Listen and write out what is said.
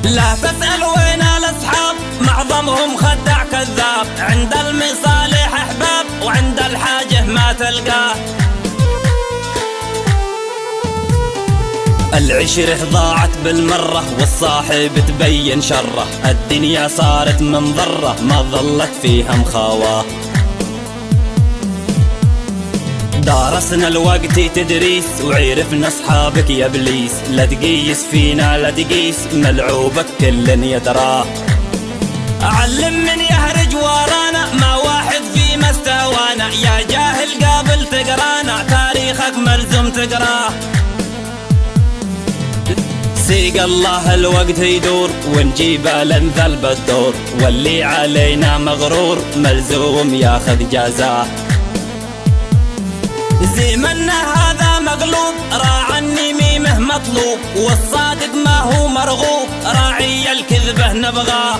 لا تسأل وين الأصحاب معظمهم خدع كذاب، عند المصالح أحباب وعند الحاجة ما تلقاه. العشرة ضاعت بالمرة والصاحب تبين شره، الدنيا صارت منظرة ما ظلت فيها مخاواه. دارسنا الوقت تدريس وعرفنا اصحابك يا ابليس، لا تقيس فينا لا تقيس ملعوبك كل يدراه. علم من يهرج ورانا ما واحد في مستوانا، يا جاهل قابل تقرانا تاريخك ملزم تقراه. سيق الله الوقت يدور ونجيب لنذل بالدور، واللي علينا مغرور ملزوم ياخذ جازاه. زمننا هذا مقلوب راعى النميمه مطلوب، والصادق ما هو مرغوب راعي الكذبه نبغاه.